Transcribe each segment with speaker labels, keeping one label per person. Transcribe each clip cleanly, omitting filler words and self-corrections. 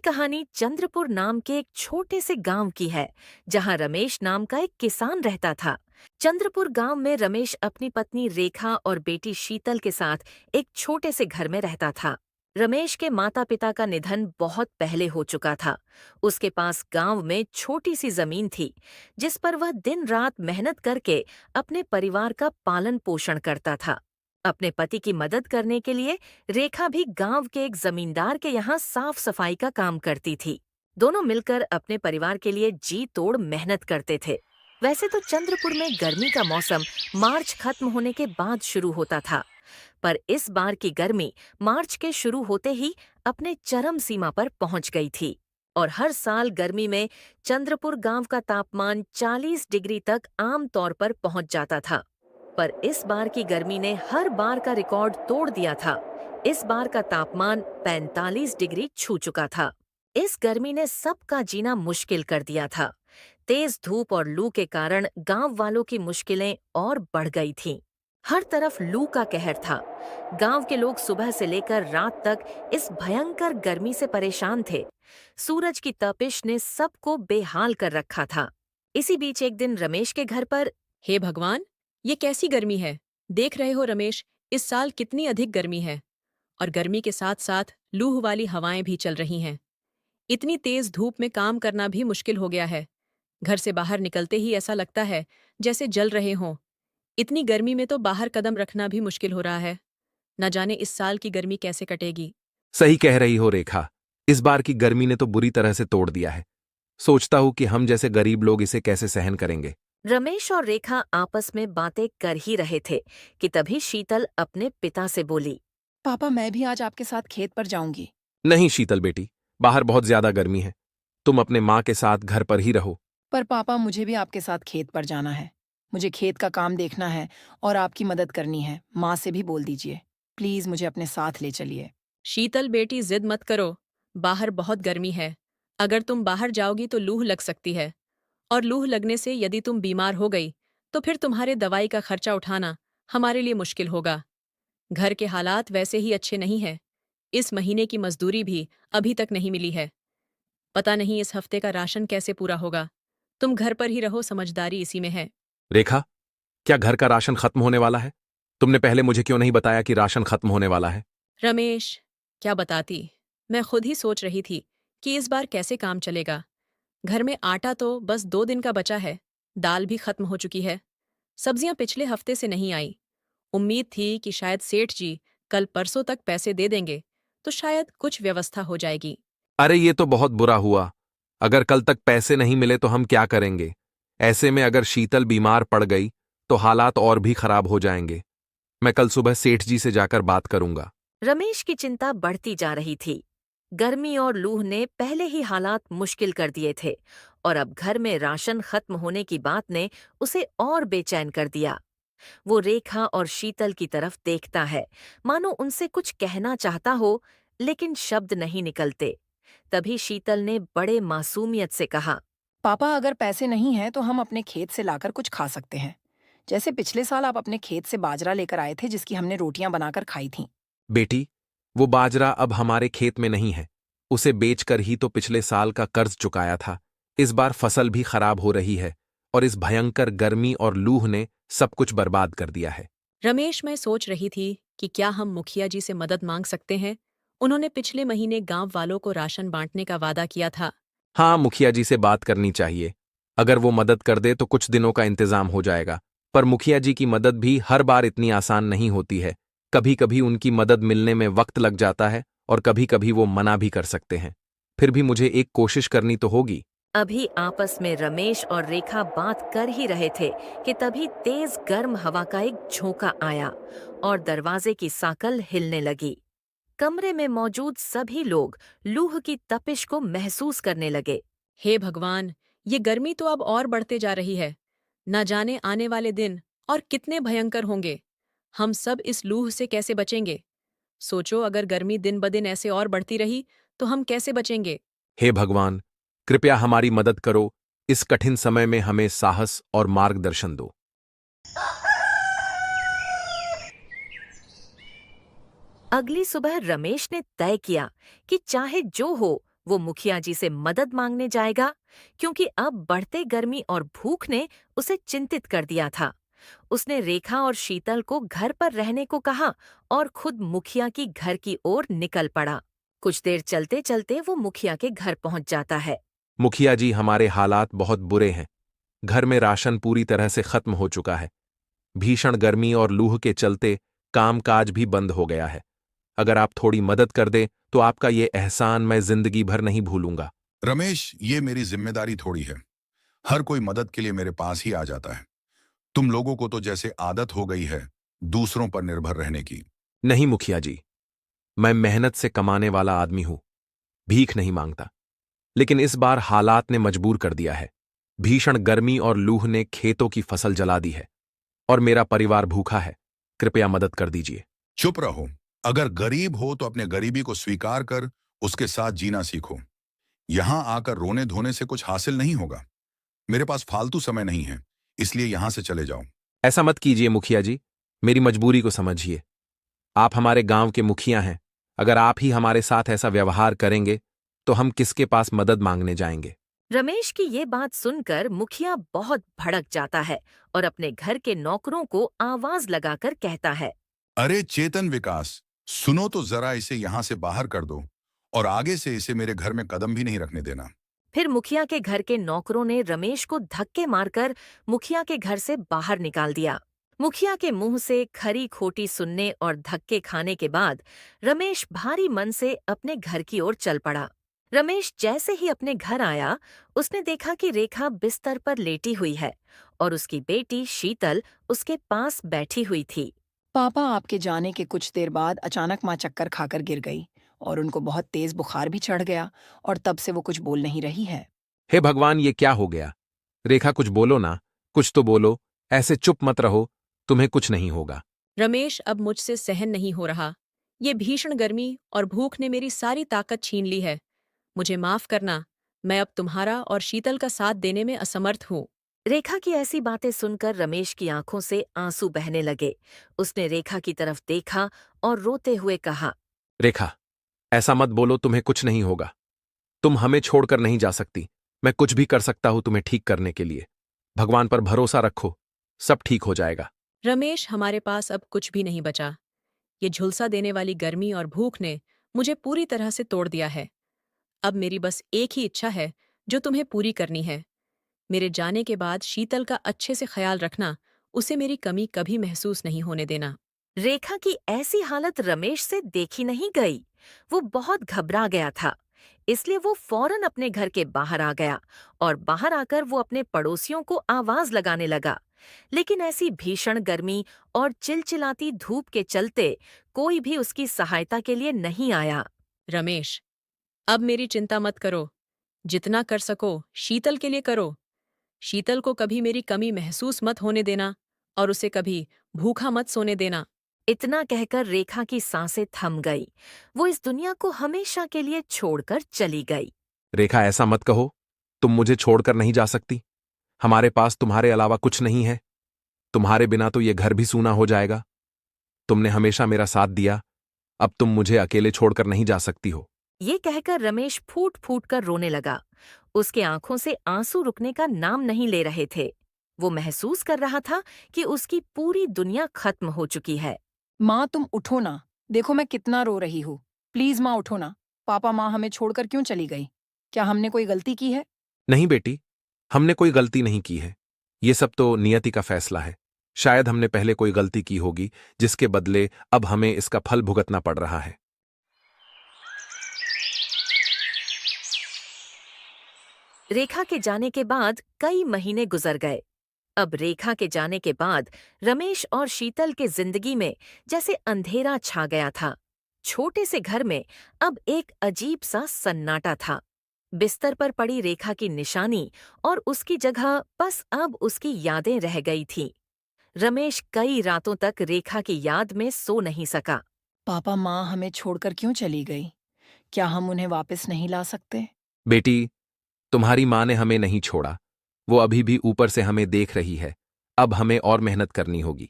Speaker 1: कहानी चंद्रपुर नाम के एक छोटे से गांव की है, जहां रमेश नाम का एक किसान रहता था। चंद्रपुर गांव में रमेश अपनी पत्नी रेखा और बेटी शीतल के साथ एक छोटे से घर में रहता था। रमेश के माता पिता का निधन बहुत पहले हो चुका था। उसके पास गांव में छोटी सी जमीन थी, जिस पर वह दिन रात मेहनत करके अपने परिवार का पालन पोषण करता था। अपने पति की मदद करने के लिए रेखा भी गांव के एक जमींदार के यहाँ साफ सफाई का काम करती थी। दोनों मिलकर अपने परिवार के लिए जी तोड़ मेहनत करते थे। वैसे तो चंद्रपुर में गर्मी का मौसम मार्च खत्म होने के बाद शुरू होता था, पर इस बार की गर्मी मार्च के शुरू होते ही अपने चरम सीमा पर पहुंच गई थी और हर साल गर्मी में चंद्रपुर गांव का तापमान 40 डिग्री तक आम तौर पर पहुंच जाता था। पर इस बार की गर्मी ने हर बार का रिकॉर्ड तोड़ दिया था। इस बार का तापमान 45 डिग्री छू चुका था। इस गर्मी ने सबका जीना मुश्किल कर दिया था। तेज धूप और लू के कारण गांव वालों की मुश्किलें और बढ़ गई थीं। हर तरफ लू का कहर था। गांव के लोग सुबह से लेकर रात तक इस भयंकर गर्मी से परेशान थे। सूरज की तपिश ने सबको बेहाल कर रखा था। इसी बीच एक दिन रमेश के घर पर
Speaker 2: हे भगवान, ये कैसी गर्मी है। देख रहे हो रमेश, इस साल कितनी अधिक गर्मी है। और गर्मी के साथ साथ लूह वाली हवाएं भी चल रही हैं। इतनी तेज धूप में काम करना भी मुश्किल हो गया है। घर से बाहर निकलते ही ऐसा लगता है जैसे जल रहे हों। इतनी गर्मी में तो बाहर कदम रखना भी मुश्किल हो रहा है। न जाने इस साल की गर्मी कैसे कटेगी।
Speaker 3: सही कह रही हो रेखा, इस बार की गर्मी ने तो बुरी तरह से तोड़ दिया है। सोचता हूं कि हम जैसे गरीब लोग इसे कैसे सहन करेंगे।
Speaker 1: रमेश और रेखा आपस में बातें कर ही रहे थे कि तभी शीतल अपने पिता से बोली।
Speaker 4: पापा, मैं भी आज आपके साथ खेत पर जाऊंगी।
Speaker 3: नहीं शीतल बेटी, बाहर बहुत ज्यादा गर्मी है। तुम अपने माँ के साथ घर पर ही रहो।
Speaker 4: पर पापा, मुझे भी आपके साथ खेत पर जाना है। मुझे खेत का काम देखना है और आपकी मदद करनी है। माँ से भी बोल दीजिए, प्लीज मुझे अपने साथ ले चलिए।
Speaker 2: शीतल बेटी, जिद मत करो। बाहर बहुत गर्मी है। अगर तुम बाहर जाओगी तो लूह लग सकती है। और लूह लगने से यदि तुम बीमार हो गई तो फिर तुम्हारे दवाई का खर्चा उठाना हमारे लिए मुश्किल होगा। घर के हालात वैसे ही अच्छे नहीं हैं। इस महीने की मजदूरी भी अभी तक नहीं मिली है। पता नहीं इस हफ्ते का राशन कैसे पूरा होगा। तुम घर पर ही रहो, समझदारी इसी में है।
Speaker 3: रेखा, क्या घर का राशन खत्म होने वाला है? तुमने पहले मुझे क्यों नहीं बताया कि राशन खत्म होने वाला है?
Speaker 2: रमेश, क्या बताती। मैं खुद ही सोच रही थी कि इस बार कैसे काम चलेगा। घर में आटा तो बस 2 दिन का बचा है। दाल भी खत्म हो चुकी है। सब्जियां पिछले हफ्ते से नहीं आई। उम्मीद थी कि शायद सेठ जी कल परसों तक पैसे दे देंगे तो शायद कुछ व्यवस्था हो जाएगी।
Speaker 3: अरे ये तो बहुत बुरा हुआ। अगर कल तक पैसे नहीं मिले तो हम क्या करेंगे? ऐसे में अगर शीतल बीमार पड़ गई तो हालात और भी खराब हो जाएंगे। मैं कल सुबह सेठ जी से जाकर बात करूंगा।
Speaker 1: रमेश की चिंता बढ़ती जा रही थी। गर्मी और लूह ने पहले ही हालात मुश्किल कर दिए थे और अब घर में राशन खत्म होने की बात ने उसे और बेचैन कर दिया। वो रेखा और शीतल की तरफ देखता है, मानो उनसे कुछ कहना चाहता हो, लेकिन शब्द नहीं निकलते। तभी शीतल ने बड़े मासूमियत से कहा।
Speaker 4: पापा, अगर पैसे नहीं हैं तो हम अपने खेत से लाकर कुछ खा सकते हैं। जैसे पिछले साल आप अपने खेत से बाजरा लेकर आए थे, जिसकी हमने रोटियां बनाकर खाई थीं।
Speaker 3: बेटी, वो बाजरा अब हमारे खेत में नहीं है। उसे बेचकर ही तो पिछले साल का कर्ज चुकाया था। इस बार फसल भी खराब हो रही है और इस भयंकर गर्मी और लूह ने सब कुछ बर्बाद कर दिया है।
Speaker 2: रमेश, मैं सोच रही थी कि क्या हम मुखिया जी से मदद मांग सकते हैं। उन्होंने पिछले महीने गांव वालों को राशन बांटने का वादा किया था।
Speaker 3: हाँ, मुखिया जी से बात करनी चाहिए। अगर वो मदद कर दे तो कुछ दिनों का इंतजाम हो जाएगा। पर मुखिया जी की मदद भी हर बार इतनी आसान नहीं होती है। कभी कभी उनकी मदद मिलने में वक्त लग जाता है और कभी कभी वो मना भी कर सकते हैं। फिर भी मुझे एक कोशिश करनी तो होगी।
Speaker 1: अभी आपस में रमेश और रेखा बात कर ही रहे थे कि तभी तेज गर्म हवा का एक झोंका आया और दरवाजे की साकल हिलने लगी। कमरे में मौजूद सभी लोग लूह की तपिश को महसूस करने लगे।
Speaker 2: हे भगवान, ये गर्मी तो अब और बढ़ते जा रही है। न जाने आने वाले दिन और कितने भयंकर होंगे। हम सब इस लूह से कैसे बचेंगे। सोचो, अगर गर्मी दिन ब दिन ऐसे और बढ़ती रही तो हम कैसे बचेंगे।
Speaker 3: हे भगवान, कृपया हमारी मदद करो। इस कठिन समय में हमें साहस और मार्गदर्शन दो।
Speaker 1: अगली सुबह रमेश ने तय किया कि चाहे जो हो वो मुखिया जी से मदद मांगने जाएगा, क्योंकि अब बढ़ते गर्मी और भूख ने उसे चिंतित कर दिया था। उसने रेखा और शीतल को घर पर रहने को कहा और खुद मुखिया की घर की ओर निकल पड़ा। कुछ देर चलते चलते वो मुखिया के घर पहुंच जाता है।
Speaker 3: मुखिया जी, हमारे हालात बहुत बुरे हैं। घर में राशन पूरी तरह से खत्म हो चुका है। भीषण गर्मी और लूह के चलते कामकाज भी बंद हो गया है। अगर आप थोड़ी मदद कर दें तो आपका ये एहसान मैं जिंदगी भर नहीं भूलूंगा।
Speaker 5: रमेश, ये मेरी जिम्मेदारी थोड़ी है। हर कोई मदद के लिए मेरे पास ही आ जाता है। तुम लोगों को तो जैसे आदत हो गई है दूसरों पर निर्भर रहने की।
Speaker 3: नहीं मुखिया जी, मैं मेहनत से कमाने वाला आदमी हूं, भीख नहीं मांगता। लेकिन इस बार हालात ने मजबूर कर दिया है। भीषण गर्मी और लूह ने खेतों की फसल जला दी है और मेरा परिवार भूखा है। कृपया मदद कर दीजिए।
Speaker 5: चुप रहो। अगर गरीब हो तो अपने गरीबी को स्वीकार कर उसके साथ जीना सीखो। यहां आकर रोने धोने से कुछ हासिल नहीं होगा। मेरे पास फालतू समय नहीं है, इसलिए यहां से चले जाओ।
Speaker 3: ऐसा मत कीजिए मुखिया जी, मेरी मजबूरी को समझिए। आप हमारे गांव के मुखिया हैं। अगर आप ही हमारे साथ ऐसा व्यवहार करेंगे तो हम किसके पास मदद मांगने जाएंगे।
Speaker 1: रमेश की ये बात सुनकर मुखिया बहुत भड़क जाता है और अपने घर के नौकरों को आवाज लगाकर कहता है।
Speaker 5: अरे चेतन विकास, सुनो तो जरा, इसे यहां से बाहर कर दो और आगे से इसे मेरे घर में कदम भी नहीं रखने देना।
Speaker 1: फिर मुखिया के घर के नौकरों ने रमेश को धक्के मारकर मुखिया के घर से बाहर निकाल दिया। मुखिया के मुंह से खरी खोटी सुनने और धक्के खाने के बाद रमेश भारी मन से अपने घर की ओर चल पड़ा। रमेश जैसे ही अपने घर आया, उसने देखा कि रेखा बिस्तर पर लेटी हुई है और उसकी बेटी शीतल उसके पास बैठी हुई थी।
Speaker 4: पापा आपके जाने के कुछ देर बाद अचानक माँ चक्कर खाकर गिर गई और उनको बहुत तेज बुखार भी चढ़ गया और तब से वो कुछ बोल नहीं रही है।
Speaker 3: हे भगवान, ये क्या हो गया? रेखा, कुछ बोलो ना, कुछ तो बोलो। ऐसे चुप मत रहो, तुम्हें कुछ नहीं होगा।
Speaker 2: रमेश, अब मुझसे सहन नहीं हो रहा। ये भीषण गर्मी और भूख ने मेरी सारी ताकत छीन ली है। मुझे माफ करना, मैं अब तुम्हारा और शीतल का साथ देने में असमर्थ हूँ।
Speaker 1: रेखा की ऐसी बातें सुनकर रमेश की आंखों से आंसू बहने लगे। उसने रेखा की तरफ देखा और रोते हुए कहा।
Speaker 3: रेखा, ऐसा मत बोलो, तुम्हें कुछ नहीं होगा। तुम हमें छोड़कर नहीं जा सकती। मैं कुछ भी कर सकता हूं तुम्हें ठीक करने के लिए। भगवान पर भरोसा रखो, सब ठीक हो जाएगा।
Speaker 2: रमेश, हमारे पास अब कुछ भी नहीं बचा। ये झुलसा देने वाली गर्मी और भूख ने मुझे पूरी तरह से तोड़ दिया है। अब मेरी बस एक ही इच्छा है जो तुम्हें पूरी करनी है। मेरे जाने के बाद शीतल का अच्छे से ख्याल रखना, उसे मेरी कमी कभी महसूस नहीं होने देना।
Speaker 1: रेखा की ऐसी हालत रमेश से देखी नहीं गई। वो बहुत घबरा गया था, इसलिए वो फौरन अपने घर के बाहर आ गया और बाहर आकर वो अपने पड़ोसियों को आवाज लगाने लगा। लेकिन ऐसी भीषण गर्मी और चिलचिलाती धूप के चलते कोई भी उसकी सहायता के लिए नहीं आया।
Speaker 2: रमेश, अब मेरी चिंता मत करो। जितना कर सको शीतल के लिए करो। शीतल को कभी मेरी कमी महसूस मत होने देना और उसे कभी भूखा मत सोने देना।
Speaker 1: इतना कहकर रेखा की सांसें थम गई। वो इस दुनिया को हमेशा के लिए छोड़कर चली गई।
Speaker 3: रेखा, ऐसा मत कहो। तुम मुझे छोड़कर नहीं जा सकती। हमारे पास तुम्हारे अलावा कुछ नहीं है। तुम्हारे बिना तो ये घर भी सूना हो जाएगा। तुमने हमेशा मेरा साथ दिया, अब तुम मुझे अकेले छोड़कर नहीं जा सकती हो।
Speaker 1: ये कहकर रमेश फूट फूट कर रोने लगा। उसके आंखों से आंसू रुकने का नाम नहीं ले रहे थे। वो महसूस कर रहा था कि उसकी पूरी दुनिया खत्म हो चुकी है।
Speaker 4: माँ, तुम उठो ना। देखो मैं कितना रो रही हूँ। प्लीज माँ उठो ना। पापा माँ हमें छोड़कर क्यों चली गई? क्या हमने कोई गलती की है?
Speaker 3: नहीं बेटी, हमने कोई गलती नहीं की है। ये सब तो नियति का फैसला है। शायद हमने पहले कोई गलती की होगी, जिसके बदले अब हमें इसका फल भुगतना पड़ रहा है।
Speaker 1: रेखा के जाने के बाद कई महीने गुजर गए। अब रेखा के जाने के बाद रमेश और शीतल के जिंदगी में जैसे अंधेरा छा गया था। छोटे से घर में अब एक अजीब सा सन्नाटा था। बिस्तर पर पड़ी रेखा की निशानी और उसकी जगह बस अब उसकी यादें रह गई थीं। रमेश कई रातों तक रेखा की याद में सो नहीं सका।
Speaker 4: पापा माँ हमें छोड़कर क्यों चली गई? क्या हम उन्हें वापस नहीं ला सकते?
Speaker 3: बेटी, तुम्हारी माँ ने हमें नहीं छोड़ा। वो अभी भी ऊपर से हमें देख रही है। अब हमें और मेहनत करनी होगी,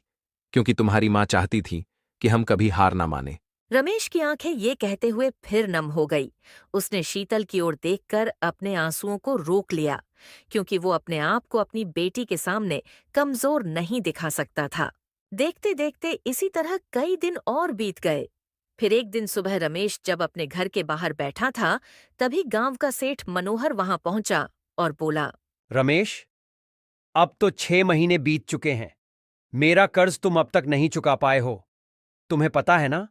Speaker 3: क्योंकि तुम्हारी माँ चाहती थी कि हम कभी हार ना माने।
Speaker 1: रमेश की आंखें ये कहते हुए फिर नम हो गई। उसने शीतल की ओर देखकर अपने आंसुओं को रोक लिया, क्योंकि वो अपने आप को अपनी बेटी के सामने कमजोर नहीं दिखा सकता था। देखते देखते इसी तरह कई दिन और बीत गए। फिर एक दिन सुबह रमेश जब अपने घर के बाहर बैठा था, तभी गांव का सेठ मनोहर वहां पहुंचा और बोला,
Speaker 6: रमेश, अब तो 6 महीने बीत चुके हैं। मेरा कर्ज तुम अब तक नहीं चुका पाए हो। तुम्हें पता है ना,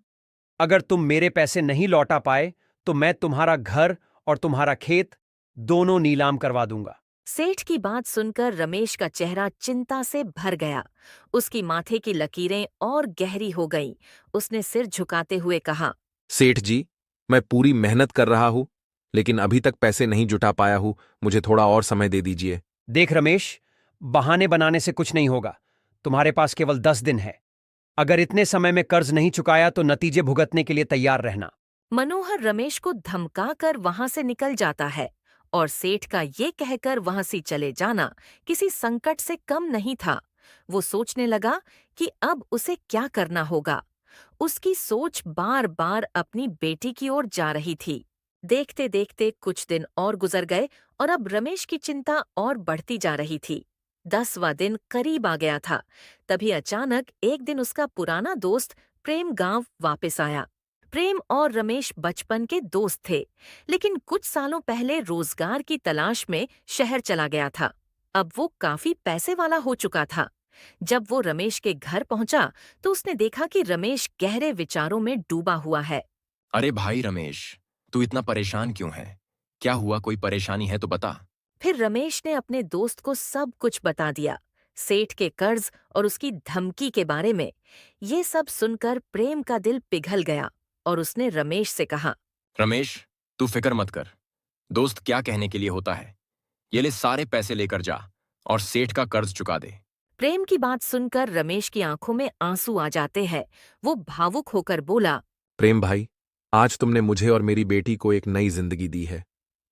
Speaker 6: अगर तुम मेरे पैसे नहीं लौटा पाए तो मैं तुम्हारा घर और तुम्हारा खेत दोनों नीलाम करवा दूंगा।
Speaker 1: सेठ की बात सुनकर रमेश का चेहरा चिंता से भर गया। उसकी माथे की लकीरें और गहरी हो गईं। उसने सिर झुकाते हुए कहा,
Speaker 3: सेठ जी, मैं पूरी मेहनत कर रहा हूं, लेकिन अभी तक पैसे नहीं जुटा पाया हूं। मुझे थोड़ा और समय दे दीजिए।
Speaker 6: देख रमेश, बहाने बनाने से कुछ नहीं होगा। तुम्हारे पास केवल 10 दिन है। अगर इतने समय में कर्ज नहीं चुकाया तो नतीजे भुगतने के लिए तैयार रहना।
Speaker 1: मनोहर रमेश को धमकाकर वहां से निकल जाता है और सेठ का ये कहकर वहां से चले जाना किसी संकट से कम नहीं था। वो सोचने लगा कि अब उसे क्या करना होगा। उसकी सोच बार बार अपनी बेटी की ओर जा रही थी। देखते देखते कुछ दिन और गुजर गए और अब रमेश की चिंता और बढ़ती जा रही थी। 10वां दिन करीब आ गया था। तभी अचानक एक दिन उसका पुराना दोस्त प्रेम गांव वापस आया। प्रेम और रमेश बचपन के दोस्त थे, लेकिन कुछ सालों पहले रोजगार की तलाश में शहर चला गया था। अब वो काफी पैसे वाला हो चुका था। जब वो रमेश के घर पहुंचा तो उसने देखा कि रमेश गहरे विचारों में डूबा हुआ है।
Speaker 7: अरे भाई रमेश, तू इतना परेशान क्यों है? क्या हुआ, कोई परेशानी है तो बता।
Speaker 1: फिर रमेश ने अपने दोस्त को सब कुछ बता दिया, सेठ के कर्ज और उसकी धमकी के बारे में। ये सब सुनकर प्रेम का दिल पिघल गया और उसने रमेश से कहा,
Speaker 7: रमेश, तू फिक्र मत कर। दोस्त क्या कहने के लिए होता है। ये ले, सारे पैसे लेकर जा और सेठ का कर्ज चुका दे।
Speaker 1: प्रेम की बात सुनकर रमेश की आंखों में आंसू आ जाते हैं। वो भावुक होकर बोला,
Speaker 3: प्रेम भाई, आज तुमने मुझे और मेरी बेटी को एक नई जिंदगी दी है।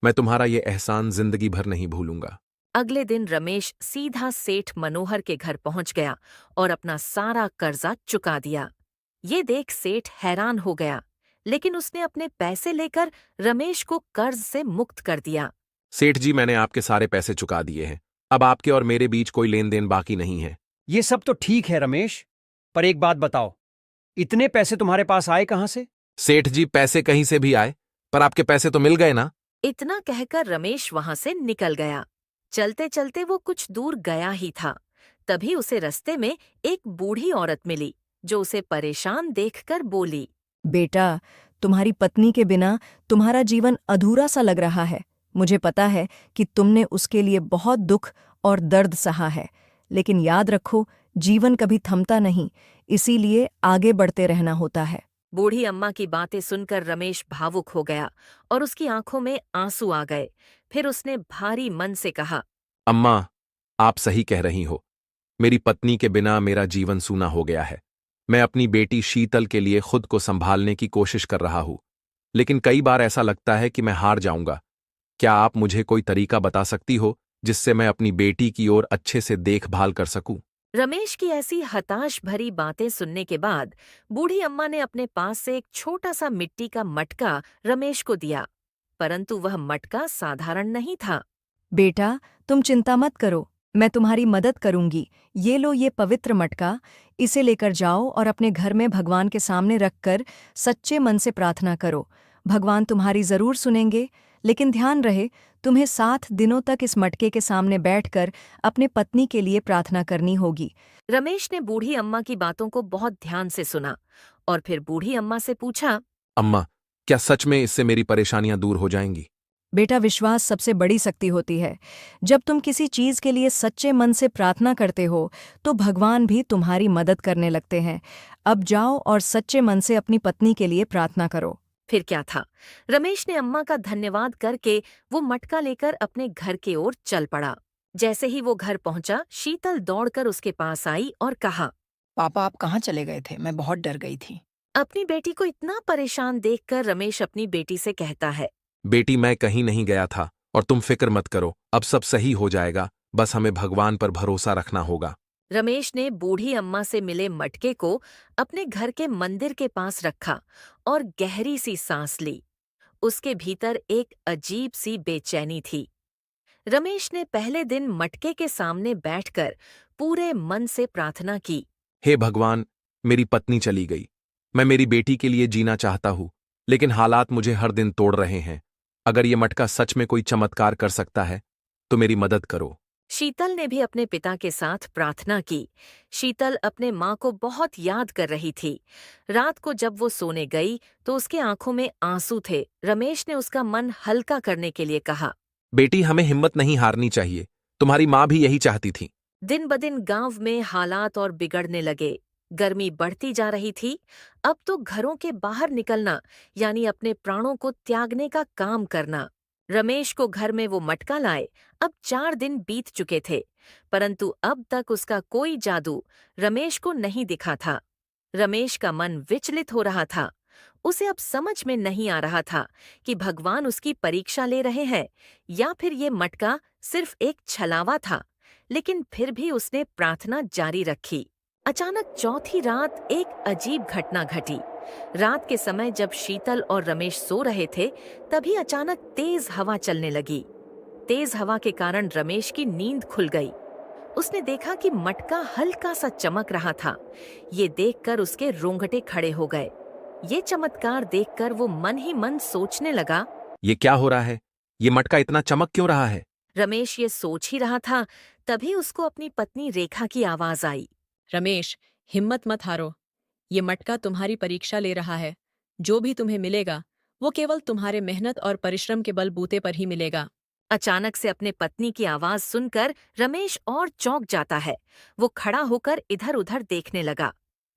Speaker 3: मैं तुम्हारा ये एहसान जिंदगी भर नहीं भूलूंगा।
Speaker 1: अगले दिन रमेश सीधा सेठ मनोहर के घर पहुंच गया और अपना सारा कर्जा चुका दिया। ये देख सेठ हैरान हो गया, लेकिन उसने अपने पैसे लेकर रमेश को कर्ज से मुक्त कर दिया।
Speaker 3: सेठ जी, मैंने आपके सारे पैसे चुका दिए हैं। अब आपके और मेरे बीच कोई लेन देन बाकी नहीं है।
Speaker 6: ये सब तो ठीक है रमेश, पर एक बात बताओ, इतने पैसे तुम्हारे पास आए कहां से?
Speaker 3: सेठ जी, पैसे कहीं से भी आए, पर आपके पैसे तो मिल गए ना।
Speaker 1: इतना कहकर रमेश वहां से निकल गया। चलते चलते वो कुछ दूर गया ही था, तभी उसे रास्ते में एक बूढ़ी औरत मिली, जो उसे परेशान देखकर बोली,
Speaker 8: बेटा, तुम्हारी पत्नी के बिना तुम्हारा जीवन अधूरा सा लग रहा है। मुझे पता है कि तुमने उसके लिए बहुत दुख और दर्द सहा है, लेकिन याद रखो, जीवन कभी थमता नहीं, इसीलिए आगे बढ़ते रहना होता है।
Speaker 1: बूढ़ी अम्मा की बातें सुनकर रमेश भावुक हो गया और उसकी आंखों में आंसू आ गए। फिर उसने भारी मन से कहा,
Speaker 3: अम्मा, आप सही कह रही हो। मेरी पत्नी के बिना मेरा जीवन सूना हो गया है। मैं अपनी बेटी शीतल के लिए खुद को संभालने की कोशिश कर रहा हूं, लेकिन कई बार ऐसा लगता है कि मैं हार जाऊंगा। क्या आप मुझे कोई तरीका बता सकती हो जिससे मैं अपनी बेटी की ओर अच्छे से देखभाल कर सकूं?
Speaker 1: रमेश की ऐसी हताश भरी बातें सुनने के बाद बूढ़ी अम्मा ने अपने पास से एक छोटा सा मिट्टी का मटका रमेश को दिया, परंतु वह मटका साधारण नहीं था।
Speaker 8: बेटा, तुम चिंता मत करो, मैं तुम्हारी मदद करूंगी। ये लो ये पवित्र मटका, इसे लेकर जाओ और अपने घर में भगवान के सामने रखकर सच्चे मन से प्रार्थना करो। भगवान तुम्हारी जरूर सुनेंगे, लेकिन ध्यान रहे, तुम्हें 7 दिनों तक इस मटके के सामने बैठकर अपने पत्नी के लिए प्रार्थना करनी होगी।
Speaker 1: रमेश ने बूढ़ी अम्मा की बातों को बहुत ध्यान से सुना और फिर बूढ़ी अम्मा से पूछा,
Speaker 3: अम्मा, क्या सच में इससे मेरी परेशानियां दूर हो जाएंगी?
Speaker 8: बेटा, विश्वास सबसे बड़ी शक्ति होती है। जब तुम किसी चीज के लिए सच्चे मन से प्रार्थना करते हो तो भगवान भी तुम्हारी मदद करने लगते हैं। अब जाओ और सच्चे मन से अपनी पत्नी के लिए प्रार्थना करो।
Speaker 1: फिर क्या था, रमेश ने अम्मा का धन्यवाद करके वो मटका लेकर अपने घर की ओर चल पड़ा। जैसे ही वो घर पहुंचा, शीतल दौड़कर उसके पास आई और कहा,
Speaker 4: पापा, आप कहाँ चले गए थे? मैं बहुत डर गई थी।
Speaker 1: अपनी बेटी को इतना परेशान देखकर रमेश अपनी बेटी से कहता है,
Speaker 3: बेटी, मैं कहीं नहीं गया था और तुम फिक्र मत करो, अब सब सही हो जाएगा। बस हमें भगवान पर भरोसा रखना होगा।
Speaker 1: रमेश ने बूढ़ी अम्मा से मिले मटके को अपने घर के मंदिर के पास रखा और गहरी सी सांस ली। उसके भीतर एक अजीब सी बेचैनी थी। रमेश ने पहले दिन मटके के सामने बैठकर पूरे मन से प्रार्थना की।
Speaker 3: हे भगवान, मेरी पत्नी चली गई। मैं मेरी बेटी के लिए जीना चाहता हूं, लेकिन हालात मुझे हर दिन तोड़ रहे हैं। अगर ये मटका सच में कोई चमत्कार कर सकता है तो मेरी मदद करो।
Speaker 1: शीतल ने भी अपने पिता के साथ प्रार्थना की। शीतल अपने माँ को बहुत याद कर रही थी। रात को जब वो सोने गई तो उसके आंखों में आंसू थे। रमेश ने उसका मन हल्का करने के लिए कहा,
Speaker 3: बेटी, हमें हिम्मत नहीं हारनी चाहिए। तुम्हारी माँ भी यही चाहती थी।
Speaker 1: दिन ब दिन गांव में हालात और बिगड़ने लगे। गर्मी बढ़ती जा रही थी। अब तो घरों के बाहर निकलना यानी अपने प्राणों को त्यागने का काम करना। रमेश को घर में वो मटका लाए अब 4 दिन बीत चुके थे, परंतु अब तक उसका कोई जादू रमेश को नहीं दिखा था। रमेश का मन विचलित हो रहा था। उसे अब समझ में नहीं आ रहा था कि भगवान उसकी परीक्षा ले रहे हैं या फिर ये मटका सिर्फ एक छलावा था। लेकिन फिर भी उसने प्रार्थना जारी रखी। अचानक चौथी रात एक अजीब घटना घटी। रात के समय जब शीतल और रमेश सो रहे थे, तभी अचानक तेज हवा चलने लगी। तेज हवा के कारण रमेश की नींद खुल गई। उसने देखा कि मटका हल्का सा चमक रहा था। ये देखकर उसके रोंगटे खड़े हो गए। ये चमत्कार देखकर वो मन ही मन सोचने लगा,
Speaker 3: ये क्या हो रहा है? ये मटका इतना चमक क्यों रहा है?
Speaker 1: रमेश ये सोच ही रहा था, तभी उसको अपनी पत्नी रेखा की आवाज आई।
Speaker 2: रमेश, हिम्मत मत हारो। ये मटका तुम्हारी परीक्षा ले रहा है। जो भी तुम्हें मिलेगा वो केवल तुम्हारे मेहनत और परिश्रम के बलबूते पर ही मिलेगा।
Speaker 1: अचानक से अपने पत्नी की आवाज सुनकर रमेश और चौंक जाता है। वो खड़ा होकर इधर-उधर देखने लगा,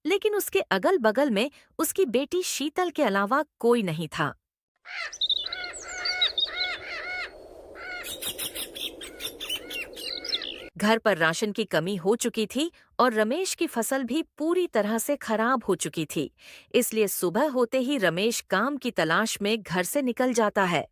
Speaker 1: लेकिन उसके अगल-बगल में उसकी बेटी शीतल के अलावा कोई नहीं था। घर पर राशन की कमी हो चुकी थी और रमेश की फसल भी पूरी तरह से खराब हो चुकी थी। इसलिए सुबह होते ही रमेश काम की तलाश में घर से निकल जाता है।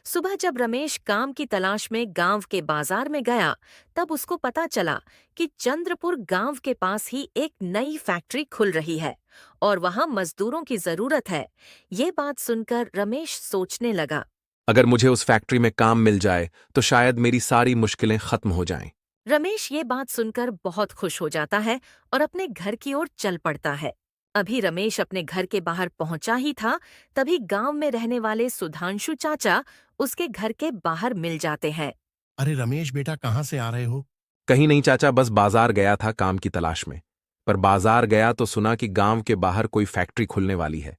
Speaker 1: सुबह जब रमेश काम की तलाश में गांव के बाजार में गया, तब उसको पता चला कि चंद्रपुर गांव के पास ही एक नई फैक्ट्री खुल रही है और वहां मजदूरों की जरूरत है। ये बात सुनकर रमेश सोचने लगा,
Speaker 3: अगर मुझे उस फैक्ट्री में काम मिल जाए तो शायद मेरी सारी मुश्किलें खत्म हो जाएं।
Speaker 1: रमेश ये बात सुनकर बहुत खुश हो जाता है और अपने घर की ओर चल पड़ता है। अभी रमेश अपने घर के बाहर पहुंचा ही था, तभी गांव में रहने वाले सुधांशु चाचा उसके घर के बाहर मिल जाते हैं।
Speaker 9: अरे रमेश बेटा, कहाँ से आ रहे हो?
Speaker 3: कहीं नहीं चाचा, बस बाजार गया था काम की तलाश में। पर बाजार गया तो सुना कि गांव के बाहर कोई फैक्ट्री खुलने वाली है,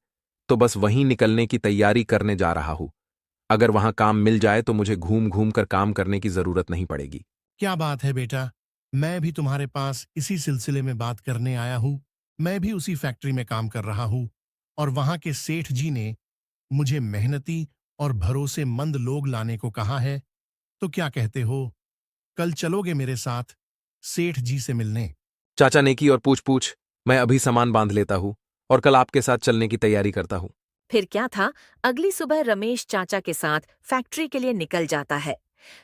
Speaker 3: तो बस वहीं निकलने की तैयारी करने जा रहा हूं। अगर वहां काम मिल जाए तो मुझे घूम घूम कर काम करने की जरूरत नहीं पड़ेगी।
Speaker 9: क्या बात है बेटा, मैं भी तुम्हारे पास इसी सिलसिले में बात करने आया हूँ। मैं भी उसी फैक्ट्री में काम कर रहा हूँ और वहां के सेठ जी ने मुझे मेहनती और भरोसेमंद लोग लाने को कहा है। तो क्या कहते हो, कल चलोगे मेरे साथ सेठ जी से मिलने?
Speaker 3: चाचा नेकी और पूछ पूछ, मैं अभी सामान बांध लेता हूं और कल आपके साथ चलने की तैयारी करता हूं।
Speaker 1: फिर क्या था, अगली सुबह रमेश चाचा के साथ फैक्ट्री के लिए निकल जाता है।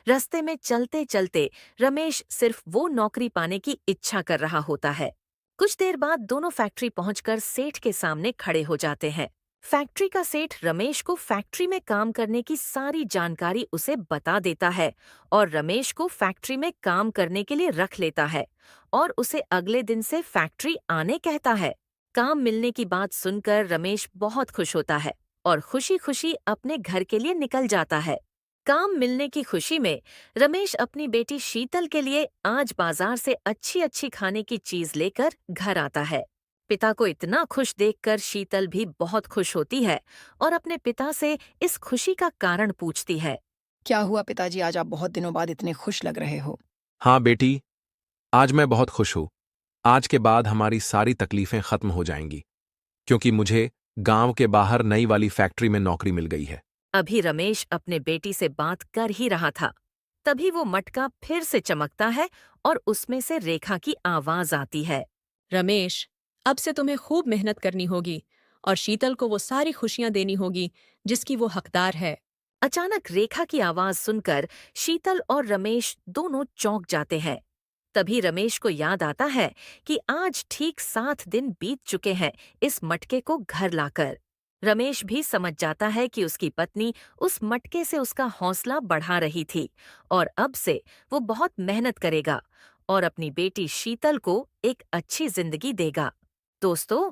Speaker 1: रास्ते में चलते चलते रमेश सिर्फ वो नौकरी पाने की इच्छा कर रहा होता है। कुछ देर बाद दोनों फैक्ट्री पहुंचकर सेठ के सामने खड़े हो जाते हैं। फैक्ट्री का सेठ रमेश को फैक्ट्री में काम करने की सारी जानकारी उसे बता देता है और रमेश को फैक्ट्री में काम करने के लिए रख लेता है और उसे अगले दिन से फैक्ट्री आने कहता है। काम मिलने की बात सुनकर रमेश बहुत खुश होता है और खुशी खुशी अपने घर के लिए निकल जाता है। काम मिलने की खुशी में रमेश अपनी बेटी शीतल के लिए आज बाजार से अच्छी अच्छी खाने की चीज लेकर घर आता है। पिता को इतना खुश देखकर शीतल भी बहुत खुश होती है और अपने पिता से इस खुशी का कारण पूछती है।
Speaker 4: क्या हुआ पिताजी, आज आप बहुत दिनों बाद इतने खुश लग रहे हो?
Speaker 3: हाँ बेटी, आज मैं बहुत खुश हूं। आज के बाद हमारी सारी तकलीफें खत्म हो जाएंगी, क्योंकि मुझे गांव के बाहर नई वाली फैक्ट्री में नौकरी मिल गई है।
Speaker 1: अभी रमेश अपने बेटी से बात कर ही रहा था, तभी वो मटका फिर से चमकता है और उसमें से रेखा की आवाज आती है।
Speaker 2: रमेश, अब से तुम्हें खूब मेहनत करनी होगी और शीतल को वो सारी खुशियां देनी होगी जिसकी वो हकदार है।
Speaker 1: अचानक रेखा की आवाज सुनकर शीतल और रमेश दोनों चौंक जाते हैं। तभी रमेश को याद आता है कि आज ठीक 7 दिन बीत चुके हैं इस मटके को घर लाकर। रमेश भी समझ जाता है कि उसकी पत्नी उस मटके से उसका हौसला बढ़ा रही थी और अब से वो बहुत मेहनत करेगा और अपनी बेटी शीतल को एक अच्छी जिंदगी देगा। दोस्तों,